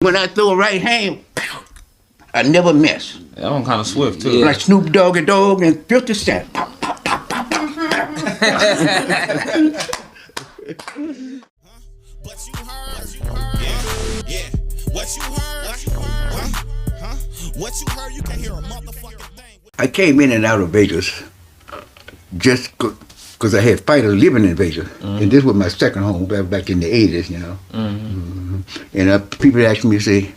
When I throw a right hand, I never miss. That one kind of swift too. Yeah. Like Snoop Doggy Dogg and 50 Cent. What you heard? Yeah. What you heard? What you heard? You can hear a motherfucking thing. I came in and out of Vegas just because I had fighters living in Vegas. Mm-hmm. And this was my second home back in the 80s, you know. Mm-hmm. And people ask me, say,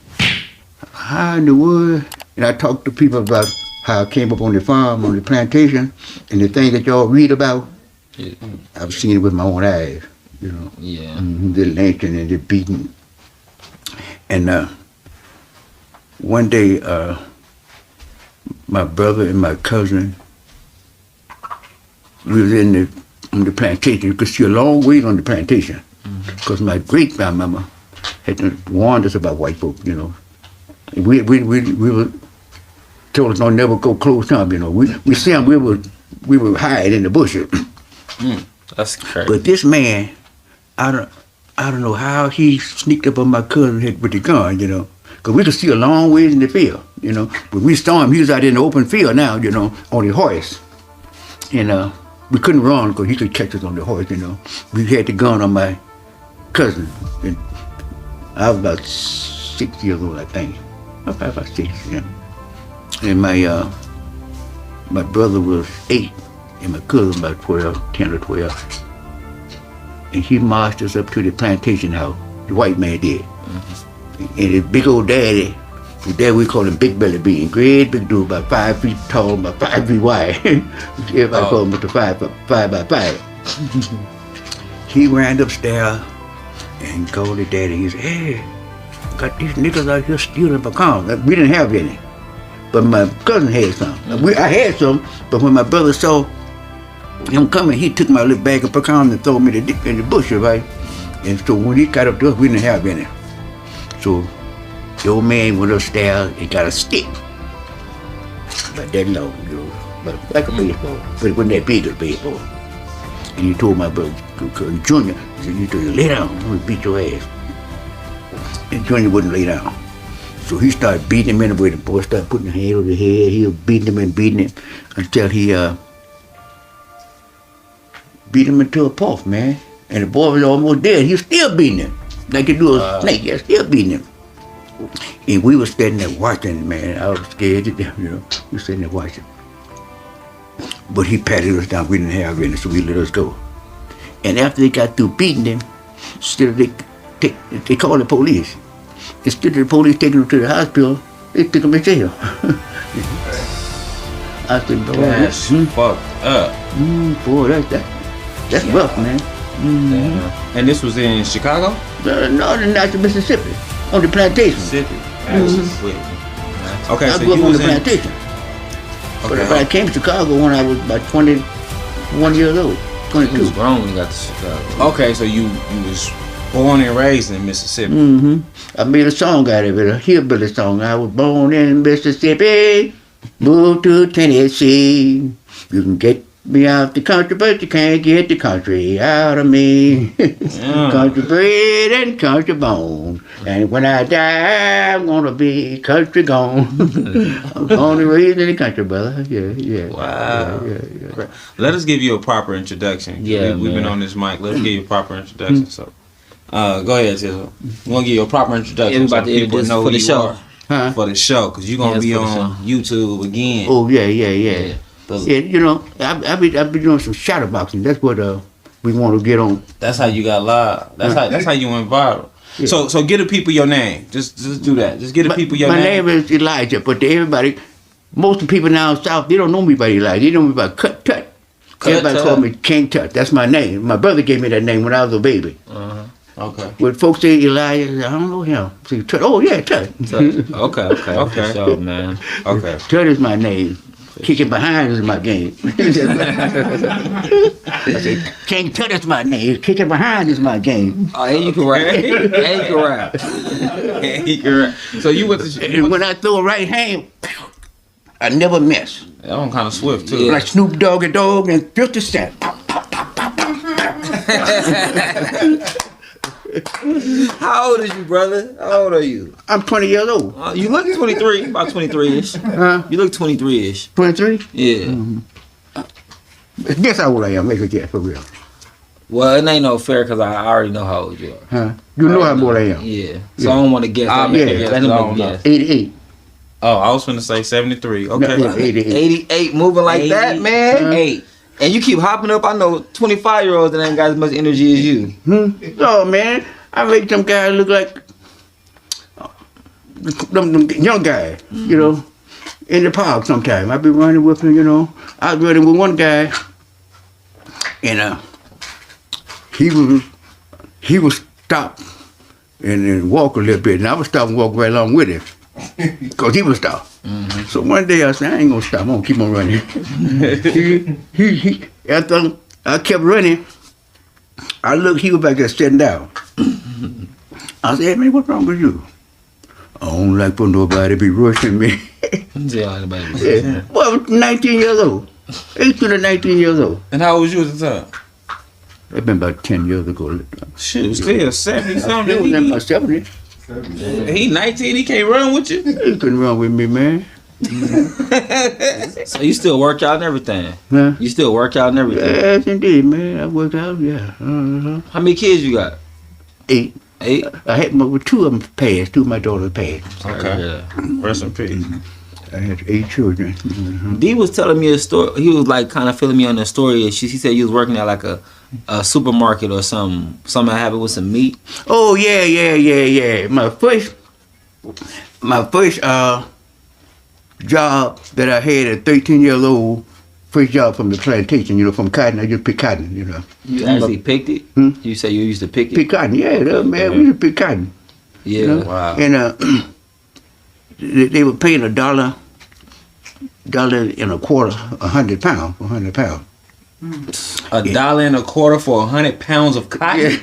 how in the world? And I talk to people about how I came up on the farm, on the plantation, and the things that y'all read about. Yeah. I've seen it with my own eyes, you know. Yeah. Mm-hmm. The lynching and the beating. And one day, my brother and my cousin, we was on the plantation. You could see a long ways on the plantation, because my great-grandmama had warned us about white folk, you know. We were told us don't never go close to them, you know. We see them, we were hide in the bushes. That's crazy. But this man, I don't know how he sneaked up on my cousin head with the gun, you know. Because we could see a long ways in the field, you know. But we saw him, he was out in the open field now, you know, on the horse. And we couldn't run because he could catch us on the horse, you know. We had the gun on my cousin. And I was about 6 years old, I think. About 6, yeah. And my brother was 8, and my cousin was about 12, 10 or 12. And he marched us up to the plantation house, the white man did. Mm-hmm. And his big old daddy, his dad, we called him Big Belly Bean, great big dude, about 5 feet tall, about 5 feet wide. Everybody called him Mr. 5 by 5. He ran upstairs and called his daddy. He said, hey, got these niggas out here stealing pecans. We didn't have any, but my cousin had some. I had some, but when my brother saw him coming, he took my little bag of pecans and threw me in the bushes, right? And so when he got up to us, we didn't have any. So the old man went upstairs and got a stick, about that long, you know, like a baseball, but it wasn't that big as a baseball. And he told my brother, Junior, he said, you told you lay down, I'm gonna beat your ass. And Junior wouldn't lay down. So he started beating him in the way. The boy started putting his hand over his head. He was beating him until he beat him into a pulp, man. And the boy was almost dead. He was still beating him. Like he do a snake, yeah, still beating him. And we were standing there watching, man. I was scared to death, you know. We were sitting there watching. But he patted us down. We didn't have any, so he let us go. And after they got through beating him, still they called the police. Instead of the police taking him to the hospital, they took him to jail. I said, boy, that's fucked up. Boy, that's rough, man. Mm-hmm. And this was in Chicago? No, not in Mississippi, on the plantation. Mississippi. Mm-hmm. Okay, I so grew up you on was the plantation. Okay. But I came to Chicago when I was about 21 years old, 22. You was grown when you got to Chicago. Okay, so you was born and raised in Mississippi. Mm-hmm. I made a song out of it, a hillbilly song. I was born in Mississippi, moved to Tennessee. You can get me out the country, but you can't get the country out of me. Country bred and country bone. And when I die, I'm gonna be country gone. I'm born and raised in the country, brother. Yeah. Wow. Yeah. Let us give you a proper introduction. Yeah, we've been on this mic. Let's give you a proper introduction. So, go ahead, Tizzle. We're gonna give you a proper introduction so people know who you are. Huh? For the show, because you're gonna be on YouTube again. Oh yeah. Yeah, you know, I've been doing some shadow boxing. That's what we want to get on. That's how you got live. That's how you went viral. Yeah. So get the people your name. Just do that. Just get the people your name. My name is Elijah, but to everybody, most of the people down south, they don't know me by Elijah. They know me by Cut Tut. Everybody call me King Tut. That's my name. My brother gave me that name when I was a baby. Okay. When folks say Elijah, I don't know him. Say, Tut. Oh yeah, Tut. Okay. So, man. Okay. Tut is my name. Kicking behind is my game. I say, King Tut is my name. Kicking behind is my game. Oh, and you can rap. So you went to... And when I throw a right hand, I never miss. That one kind of swift, too. Like Snoop Doggy Dogg and 50 Cent. How old is you, brother? How old are you? I'm 20 years old. You look 23, about 23-ish. Huh? You look 23-ish. 23? Yeah. Guess how old I am. Make a guess for real. Well, it ain't no fair because I already know how old you are. Huh? You know how old I am. Yeah. So I don't want to guess. I'll Let make me a guess, let him I make don't a know. guess. 88. Oh, I was finna say 73. Okay. No, 88. 88 moving like that, man. 8. And you keep hopping up. I know 25-year-olds that ain't got as much energy as you. No, man. I make them guys look like them young guys, you know, in the park sometime. I be running with them, you know. I was running with one guy, and he was stop and walk a little bit, and I would stop and walk right along with him. Because he would stop. Mm-hmm. So one day I said, I ain't going to stop. I'm going to keep on running. After I kept running, I looked, he was back there sitting down. I said, hey, man, what's wrong with you? I don't like for nobody to be rushing me. Yeah. Well, I was 19 years old. 18 to 19 years old. And how old was you at the time? That's been about 10 years ago. Shoot, still 70 something. It was about 70. He 19, he can't run with you? He couldn't run with me, man. So you still work out and everything? Huh? You still work out and everything? Yes, indeed, man. I worked out, yeah. How many kids you got? 8. 8? I had two of them passed. 2 of my daughters passed. Okay. Yeah. Rest in peace. I had 8 children. Mm-hmm. D was telling me a story. He was like kind of filling me on the story. He said you was working at like a supermarket or something. Something happened with some meat. Oh yeah. My first job that I had at 13 years old, first job from the plantation, you know, from cotton. I just pick cotton, you know. You actually picked it? Hmm? You say you used to pick it? Pick cotton, yeah, man. We used to pick cotton. Yeah. You know? Wow. And they were paying $1.25, 100 pounds, for 100 pounds. $1.25 for 100 pounds of cotton.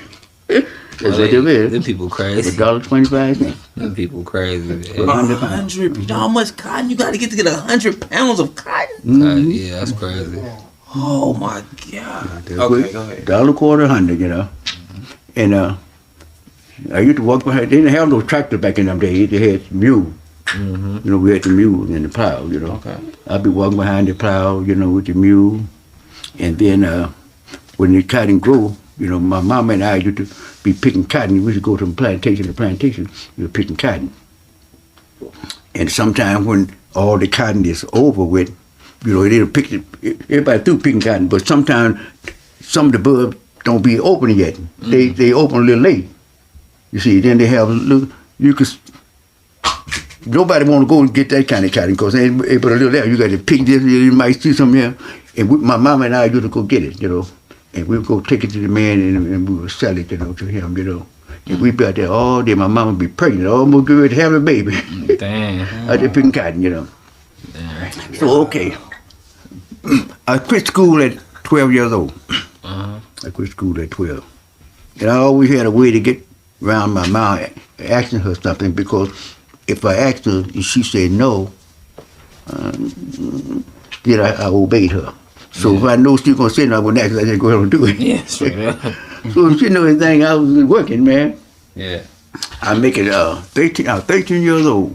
Yeah. That's what it is. Them people crazy. $1.25. Them people crazy. Man. 100 pounds. 100. You know how much cotton you got to get 100 pounds of cotton? Yeah, that's crazy. Oh my God. Okay, go ahead. $1.25, 100, you know. And I used to walk behind. They didn't have no tractor back in them days. They had mule. Mm-hmm. You know, we had the mule and the plow, you know. Okay. I'd be walking behind the plow, you know, with the mule. And then when the cotton grew, you know, my mom and I used to be picking cotton. We used to go to the plantation, we were picking cotton. And sometimes when all the cotton is over with, you know, they'll pick it, everybody through picking cotton, but sometimes some of the bulbs don't be open yet. Mm-hmm. They open a little late. You see, then they have a little, nobody want to go and get that kind of cotton because they ain't able to live there. You got to pick this, you might see something here. And my mom and I used to go get it, you know. And we would go take it to the man and we would sell it, you know, to him, you know. And we'd be out there all day. My mom would be pregnant, almost get ready to have a baby. Damn. Out there picking cotton, you know. Damn. So, okay. I quit school at 12 years old. Uh-huh. I quit school at 12. And I always had a way to get around my mom asking her something because if I asked her and she said no, then I obeyed her. So if I know she was going to say no, I wouldn't ask her, I just go ahead and do it. Yeah, sure. So if she knew anything, I was working, man. Yeah. I make it I was 13 years old,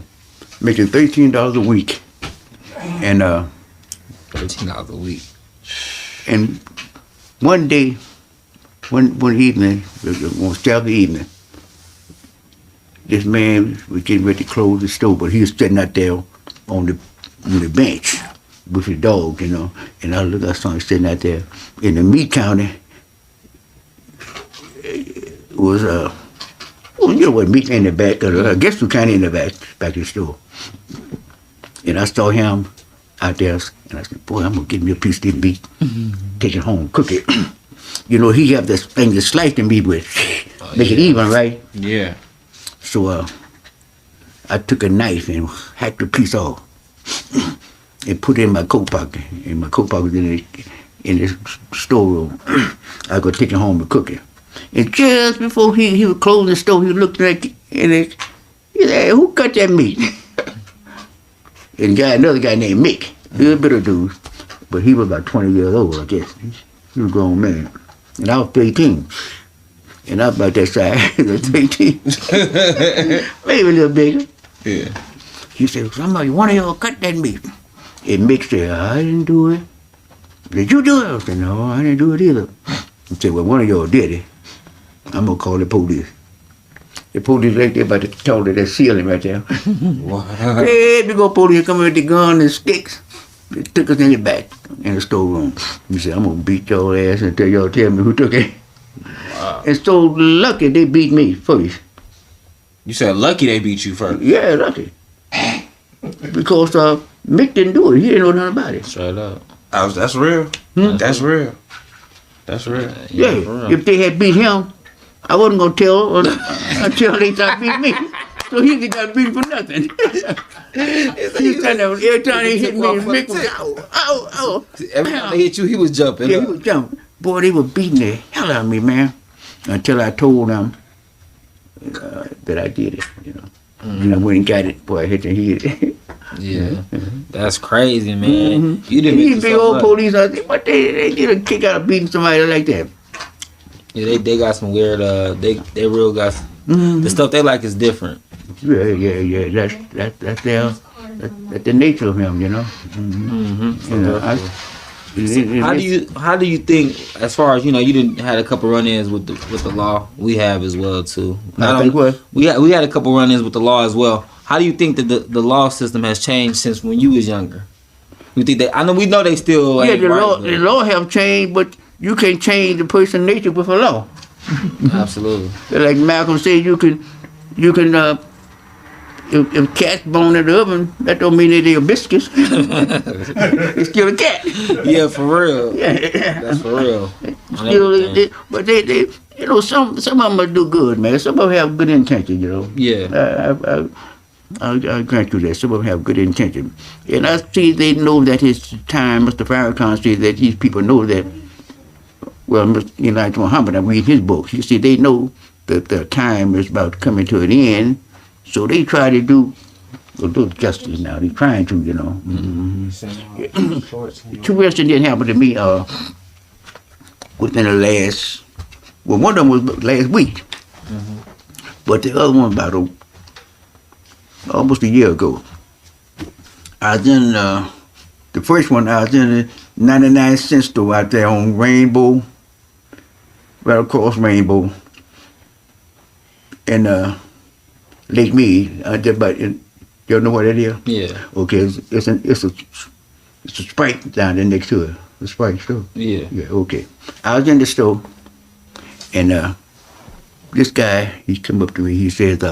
making $13 a week. And $13 a week. And one day, one evening, on Saturday evening, this man was getting ready to close the store, but he was sitting out there on the bench with his dog, you know. And I looked, I saw him sitting out there. In the meat counter was well, you know what, meat in the back, I guess we kind of in the back of the store. And I saw him out there, and I said, boy, I'm gonna get me a piece of this meat, take it home, cook it. You know, he have this thing to slice the meat with, make it even, right? Yeah. So I took a knife and hacked the piece off and put it in my coat pocket. And my coat pocket was in the storeroom. I could take it home and cook it. And just before he was closing the store, he looked at it and he said, hey, who cut that meat? And another guy named Mick, he was a bit of dude, but he was about 20 years old, I guess. He was a grown man. And I was 18. And I'm about that size, 13. Maybe a little bigger. Yeah. He said, somebody, one of y'all cut that meat. And Mick said, I didn't do it. Did you do it? I said, no, I didn't do it either. He said, well, one of y'all did it. I'm going to call the police. The police right there about to talk to that ceiling right there. Hey, big old police come with the gun and sticks. They took us in the back in the storeroom. He said, I'm going to beat your ass until y'all tell me who took it. Wow. And so lucky they beat me first. You said lucky they beat you first. Yeah, lucky. Because Mick didn't do it. He didn't know nothing about it. Straight up. That's real. That's real. That's real. Yeah. If they had beat him, I wasn't going to tell until they started beating me. So he got beat for nothing. He kind of, every time they hit me, Mick was, ow. Every time they hit you, he was jumping. Yeah, he was jumping. Boy, they were beating the hell out of me, man. Until I told them that I did it, you know. And I went and got it. Boy, I hit the head. Yeah. That's crazy, man. You didn't These big old police out there, but they get a kick out of beating somebody like that. Yeah, they got some weird, they real got the stuff they like is different. Yeah. That's the nature of him, you know. You know, how do you think, as far as, you know, you didn't had a couple run-ins with the law? We have as well too. I think what? We had a couple run-ins with the law as well. How do you think that the law system has changed since when you was younger? You think we know they still ain't the right, law have changed, but you can't change the person's nature with a law. Absolutely. Like Malcolm said, you can if cats bone in the oven, that don't mean that they're biscuits. It's still a cat. Yeah, for real. Yeah, that's for real. But they you know, some of them do good, man. Some of them have good intention, you know. Yeah. I grant you that. Some of them have good intention. And I see they know that it's time. Mr. Farrakhan says that these people know that, well, Elijah Muhammad, I read his books. You see, they know that the time is about coming to an end. So they try to do a little justice now. They're trying to, you know. Two incidents didn't happen to me within the last, well, one of them was last week. But the other one about almost a year ago. I was in, the first one, I was in a 99-cent store out there on Rainbow, right across Rainbow, in Lake Mead. But you know what that is? Yeah. Okay, it's a Sprite down there next to it. The Sprite store. Yeah. Yeah. Okay. I was in the store, and this guy, he come up to me. He says,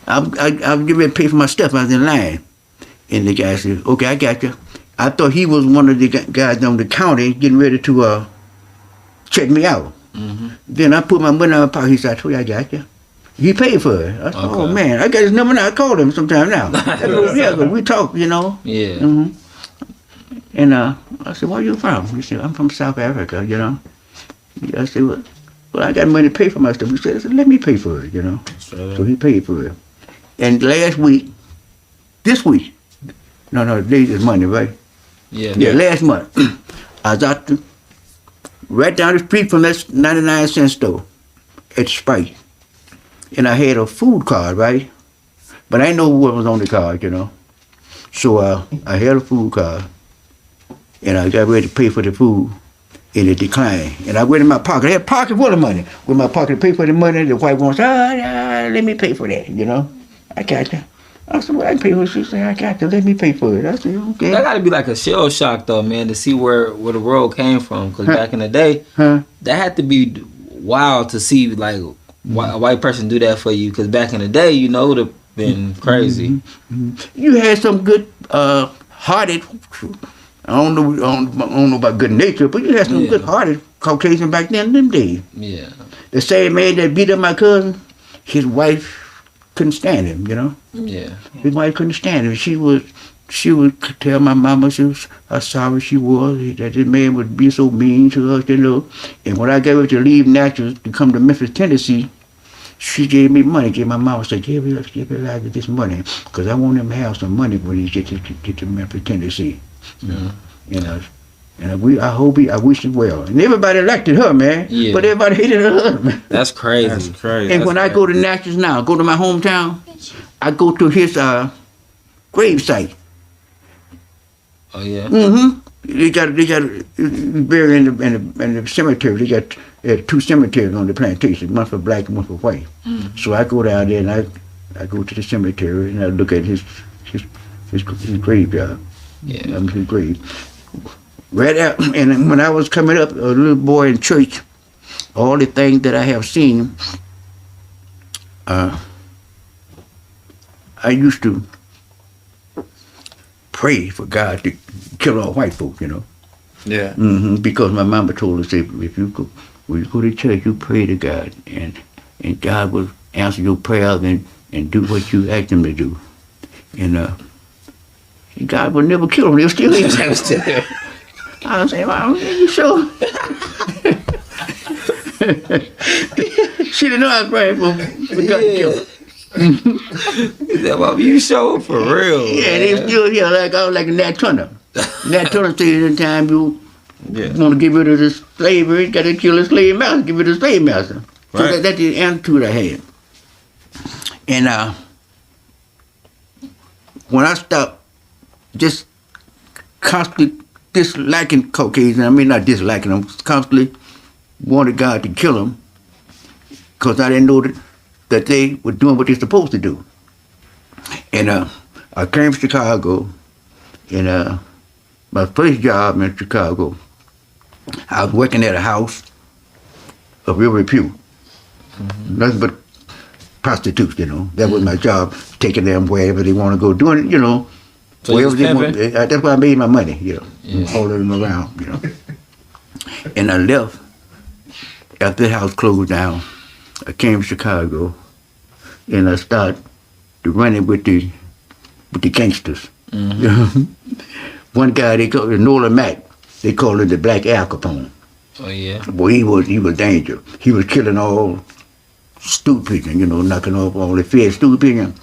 "I'm getting ready to pay for my stuff." I was in line, and the guy said, "Okay, I got you." I thought he was one of the guys on the counter getting ready to check me out. Then I put my money in my pocket. He said, "I told you I got you." He paid for it. I said, "Oh man, I got his number now. I called him sometime now." We talk, you know. Yeah. And I said, "Where you from?" He said, "I'm from South Africa, you know." I said, "Well, I got money to pay for my stuff." He said, "Let me pay for it, you know." So he paid for it. And this week, no, today is Monday, right? Yeah. Last month, I was out right down the street from that 99-cent store at Sprite. And I had a food card, right? But I didn't know what was on the card, you know. So I had a food card, and I got ready to pay for the food, and it declined. And I went in my pocket. I had a pocket full of money. With my pocket to pay for the money, the white woman said, let me pay for that, you know. I got you. I said, well, I can pay for it. She said, I got you. Let me pay for it. I said, okay. That got to be like a shell shock, though, man, to see where the world came from. Because back in the day, that had to be wild to see, like, a white person do that for you. Because back in the day, you know, it would have been crazy. You had some good hearted, I don't know about good nature, but you had some good hearted Caucasian back then in them days. Yeah. The same man that beat up my cousin, his wife couldn't stand him, you know. Yeah. His wife couldn't stand him. She would tell my mama how sorry she was that this man would be so mean to us, you know. And when I gave her to leave Natchez to come to Memphis, Tennessee, she gave me money. Gave my mama said, give Elijah this money, because I want him to have some money when he get to Memphis, Tennessee. You know. And I wish him well. And everybody elected her, man. Yeah. But everybody hated her husband. That's crazy. That's crazy. And when I go to Natchez now, go to my hometown, I go to his grave site. Oh yeah. Mm-hmm. They got buried in the cemetery. They got 2 cemeteries on the plantation, one for black and one for white. So I go down there and I go to the cemetery and I look at his graveyard. Yeah. His grave. Right out, and when I was coming up, a little boy in church, all the things that I have seen, I used to pray for God to kill all white folks, you know. Yeah. Because my mama told us, if you go, when you go to church, you pray to God, and God will answer your prayers and do what you ask Him to do, and God will never kill them; they'll still live. I was saying, well, you sure? She didn't know I was praying for God to kill her. Is that what you sure for real? Yeah, they still here like I was like a Nat Turner. Nat Turner said anytime you want to get rid of this slavery, you got to kill the slave master, get rid of the slave master. So Right. that's the attitude I had. And when I stopped just constantly disliking Caucasians, I mean not disliking them, constantly wanted God to kill them because I didn't know that they were doing what they're supposed to do. And I came to Chicago, and my first job in Chicago, I was working at a house of real repute. Nothing but prostitutes, you know. That was my job, taking them wherever they want to go, doing, you know, So you wherever was they want. pimping? That's why I made my money, you know, hauling them around, you know. And I left after the house closed down. I came to Chicago, and I started running with the gangsters. You know? One guy they called Nolan Mack. They called him the Black Al Capone. Oh yeah. Boy, he was danger. He was killing all stool pigeons, you know, knocking off all the fed stool pigeons.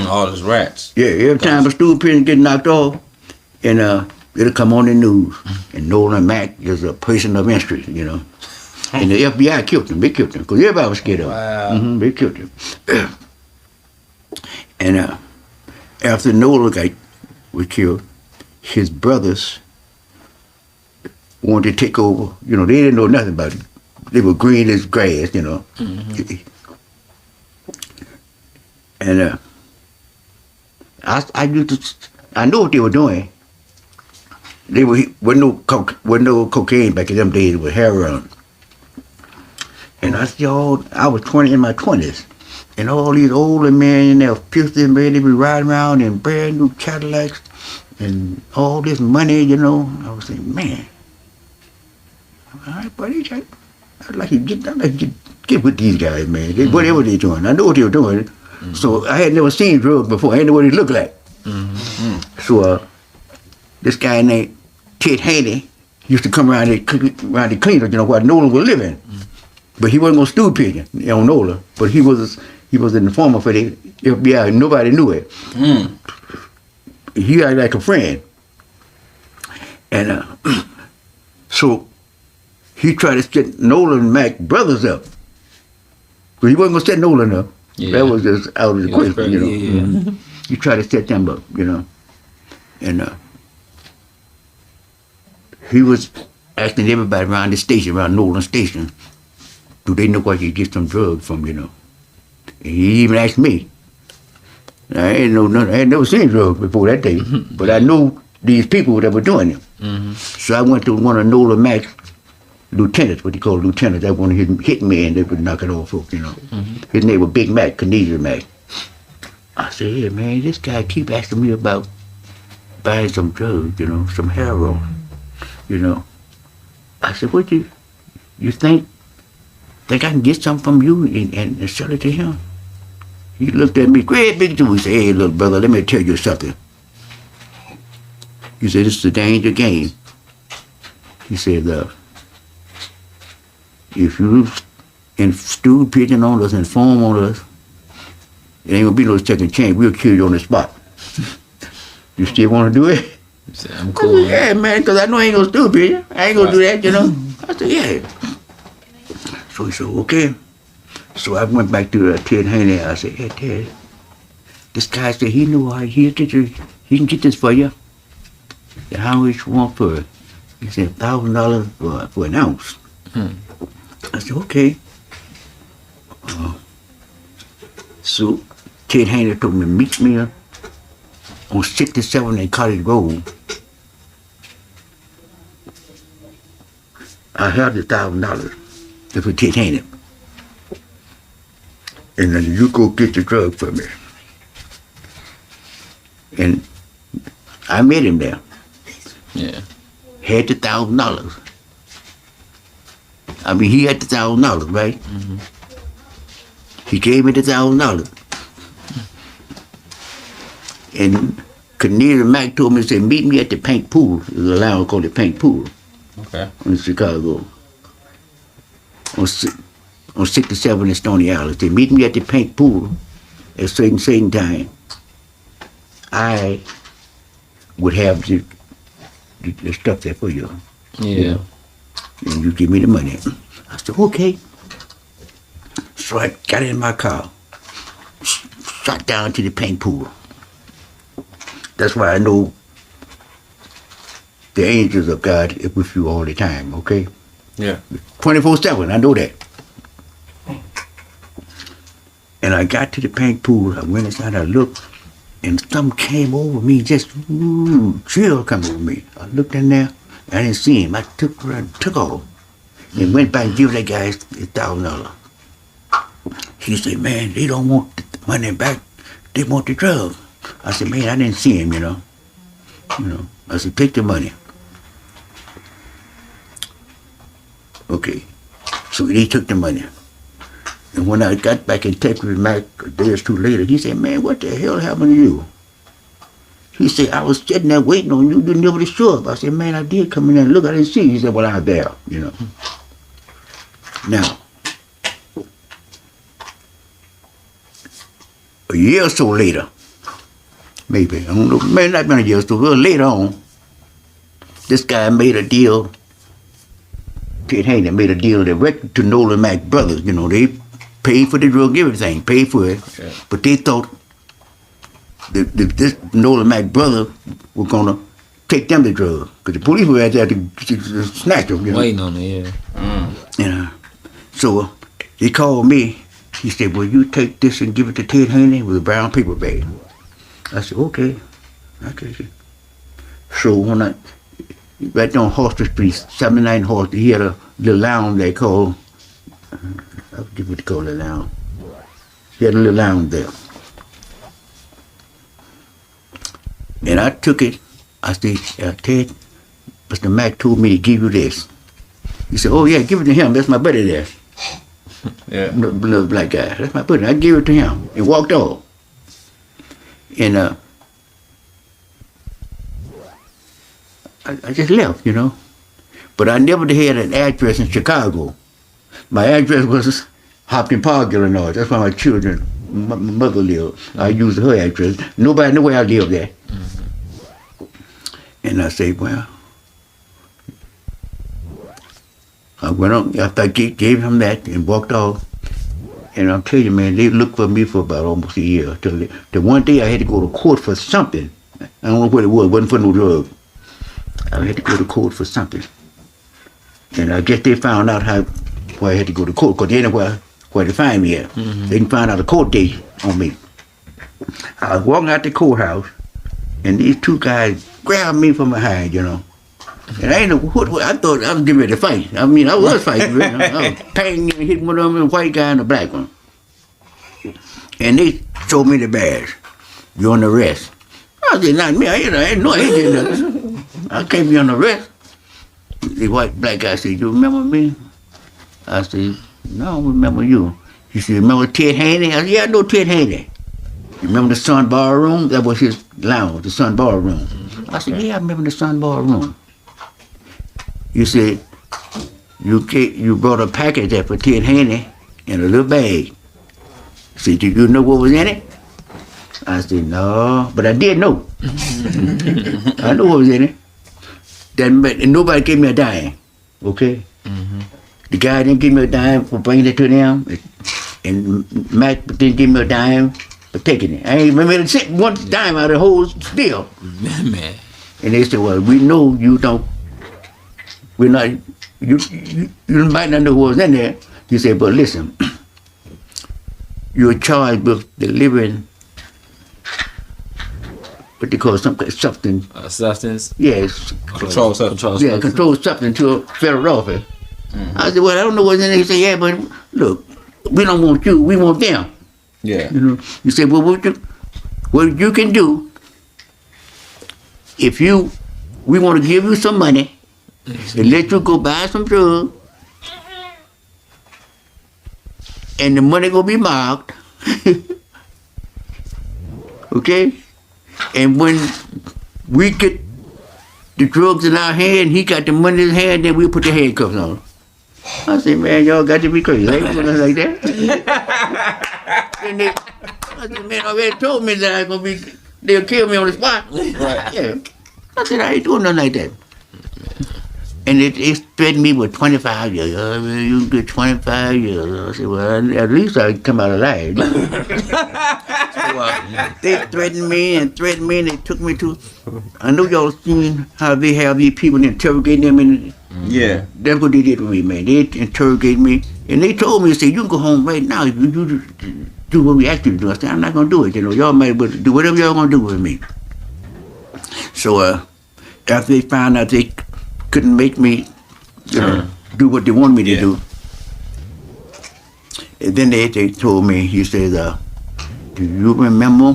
All those rats. Yeah, every time a stool pigeon get knocked off, and it'll come on the news. And Nolan Mack is a person of interest, you know. And the FBI killed him. They killed him because everybody was scared of him. Wow. They killed him. And after Nolan guy was killed, his brothers wanted to take over. You know, they didn't know nothing about it. They were green as grass, you know. And I knew what they were doing. Wasn't no cocaine back in them days. It was heroin. And I see I was in my 20s, and all these older men in their 50s, man, they be riding around in brand new Cadillacs and all this money, you know. I was saying, man, all right, buddy, I'd like to get with these guys, man. Whatever they're doing, I know what they were doing. So I had never seen drugs before. I didn't know what it looked like. So this guy named Ted Haney used to come around the cleaner, you know, where Nolan was living. But he wasn't gonna stool pigeon on Nola. But he was an informant for the FBI, and nobody knew it. He acted like a friend. And so he tried to set Nolan and Mac brothers up. But he wasn't gonna set Nolan up. Yeah. That was just out of the question, you know. Yeah. He tried to set them up, you know. And he was asking everybody around the station, around Nolan Station, do they know where you get some drugs from, you know? And he even asked me. I ain't know nothing. I had never seen drugs before that day, but I knew these people that were doing them. So I went to one of Nolan Mack's lieutenants, what they call lieutenants. That one of his hitmen that would knock it off folks, you know. His name was Big Mac, Canadian Mac. I said, yeah, man, this guy keep asking me about buying some drugs, you know, some heroin, you know. I said, what you think I can get some from you and sell it to him? He looked at me, great big dude. He said, hey, little brother, let me tell you something. He said, this is a danger game. He said, if you stool pigeon on us and foam on us, it ain't gonna be no second chance. We'll kill you on the spot. You still want to do it? Said, I'm I cool. said, yeah, man, because I know I ain't gonna stupid. I ain't gonna do that, you know. I said, yeah. So he said, okay. So I went back to Ted Haney. I said, hey, Ted, this guy said he knew he'll get you, he can get this for you. And how much you want for it? He said, $1,000 for an ounce. I said, okay. So Ted Haney told me, meet me on 67 in Cottage Road. I have the $1,000 for Ted Haney. And then you go get the drug for me. And I met him there. Yeah. Had the $1,000. I mean, he had the $1,000, right? Mm-hmm. He gave me the $1,000. And Cornelia Mack told me, he said, meet me at the Pink Pool. There's a lounge called the Pink Pool. Okay. In Chicago. On 67 in Stony Island. They meet me at the Pink Pool at certain time. I would have the stuff there for you. Yeah. And you give me the money. I said, okay. So I got in my car, shot down to the Pink Pool. That's why I know the angels of God are with you all the time, okay? Yeah. 24/7, I know that. And I got to the Pink Pool, I went inside, I looked, and something came over me, just chill come over me. I looked in there, I didn't see him. I took off and went back and gave that guy his $1,000. He said, man, they don't want the money back, they want the drug. I said, man, I didn't see him, you know. I said, take the money. Okay, so he took the money. And when I got back in touch with Mac a day or two later, he said, man, what the hell happened to you? He said, I was sitting there waiting on you, didn't never show up. I said, man, I did come in there and look, I didn't see you. He said, well, I was there, you know. Now, a year or so later, maybe, I don't know, maybe not been a year or so, but later on, this guy made a deal, Ted Haney made a deal direct to Nolan Mack Brothers, you know, they paid for the drug, everything, paid for it, Yeah. but they thought this Nolan Mack brother was gonna take them the drug, because the police were out there to snatch them, you know. Waiting on it, yeah. You know. So he called me. He said, "Will you take this and give it to Ted Haney with a brown paper bag?" I said, "Okay, I take it." So when I right there on Horster Street, 79 Horster, he had a little lounge they called. I forget what they call it lounge. He had a little lounge there, and I took it. I said, "Ted, Mr. Mack told me to give you this." He said, "Oh yeah, give it to him. That's my buddy there." Yeah. Little black guy. That's my buddy. I gave it to him and walked off. And I just left, you know. But I never had an address in Chicago. My address was Hopkins Park, Illinois. That's where my children, my mother lived. I used her address. Nobody knew where I lived there. And I said, well, I went on, after I gave him that and walked off, and I'll tell you, man, they looked for me for about almost a year. Till the one day I had to go to court for something. I don't know what it was. It wasn't for no drug. I had to go to court for something. And I guess they found out why I had to go to court, because they didn't know where to find me at. They can find out a court date on me. I was walking out the courthouse, and these two guys grabbed me from behind, you know. And I ain't know what I thought I was getting ready to fight. I mean, I was fighting. You know? I was banging and hitting one of them, a white guy and a black one. And they showed me the badge. You're on arrest. I said, not me. I ain't doing nothing. I can't be on arrest. The white black guy said, you remember me? I said, no, I don't remember you. He said, remember Ted Haney? I said, yeah, I know Ted Haney. You remember the Sun Bar Room? That was his lounge, the Sun Bar Room. I said, yeah, I remember the Sun Bar Room. You said, you brought a package there for Ted Haney in a little bag. I said, did you know what was in it? I said, no, but I did know. I knew what was in it. And nobody gave me a dime, okay? The guy didn't give me a dime for bringing it to them, and Mac didn't give me a dime for taking it. I ain't made a cent, one dime out of the whole deal. Man. And they said, well, we know you don't, we're not, you might not know who was in there. He said, but listen, you're charged with delivering what they call something. Substance? Yes. Control substance. Yeah, controlled substance to a federal office. I said, well, I don't know what's in there. He said, yeah, but look, we don't want you, we want them. Yeah. You know, you say, well, what you can do, if we want to give you some money and let you go buy some drugs, and the money gonna be marked, okay? And when we get the drugs in our hand, he got the money in his hand, then we put the handcuffs on. I said, man, y'all got to be crazy. They ain't gonna like that. And I said, man, already told me that I was gonna be, they'll kill me on the spot. Right. Yeah. I said, I ain't doing nothing like that. And it threatened me with 25 years. You get 25 years. I said, well, at least I come out alive. So, they threatened me, and they took me to, I know y'all seen how they have these people interrogating them, and Yeah. that's what they did with me, man. They interrogated me, and they told me, they said, you can go home right now if you do what we asked you to do. I said, I'm not going to do it. You know, y'all might do whatever y'all going to do with me. So after they found out they couldn't make me do what they wanted me to do, and then they told me, he said, do you remember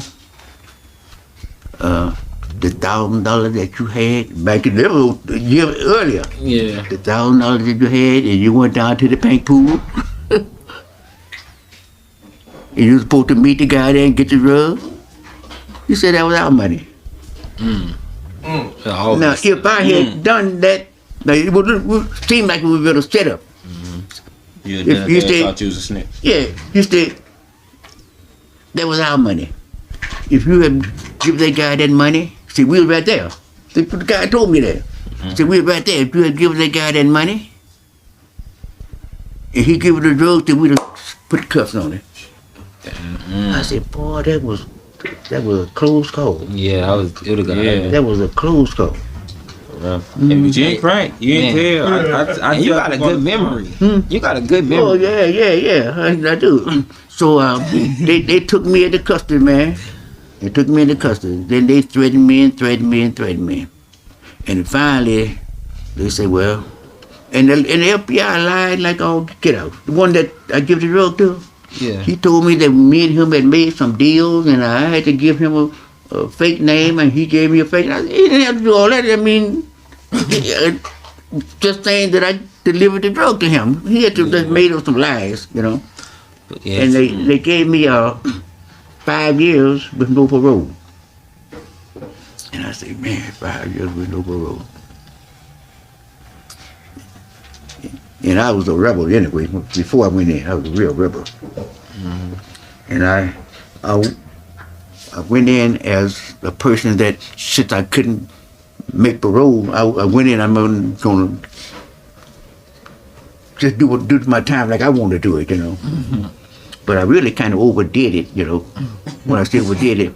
the $1,000 that you had back in the year earlier? Yeah. The $1,000 that you had, and you went down to the paint pool, and you were supposed to meet the guy there and get the drug. He said that was our money. Now, if I had done that, now it would seem like we would have set up. You thought you was a snitch. Yeah, you said that was our money. If you had given that guy that money, see, we was right there. The guy told me that. See, we was right there. If you had given that guy that money, and he gave it the drugs, then we'd have put the cuffs on it. I said, boy, that was a close call. Yeah, it would have got ugly. That was a close call. But you ain't prank. You ain't tell. And you got a good memory. You got a good memory. Oh, yeah. I do. So they took me into custody, man. They took me into custody. Then they threatened me. And finally, they said, well, and the FBI lied like all get out. The one that I give the drug to, Yeah. he told me that me and him had made some deals, and I had to give him a fake name, and he gave me a fake name. He didn't have to do all that. I mean, just saying that I delivered the drug to him. He had to just made up some lies, you know. Yeah. And they gave me 5 years with no parole. And I said, man, 5 years with no parole. And I was a rebel anyway. Before I went in, I was a real rebel. And I went in as a person that, since I couldn't make parole, I went in, I'm going to just do my time like I want to do it, you know. But I really kind of overdid it, you know, when I say overdid it,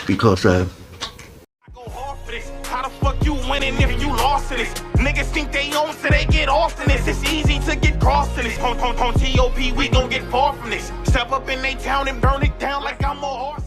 because Go hard for this. How the fuck you winning if you lost to this? Niggas think they own, so they get off in this. It's easy to get crossed in this. On TOP, we gon' get far from this. Step up in they town and burn it down like I'm a horse.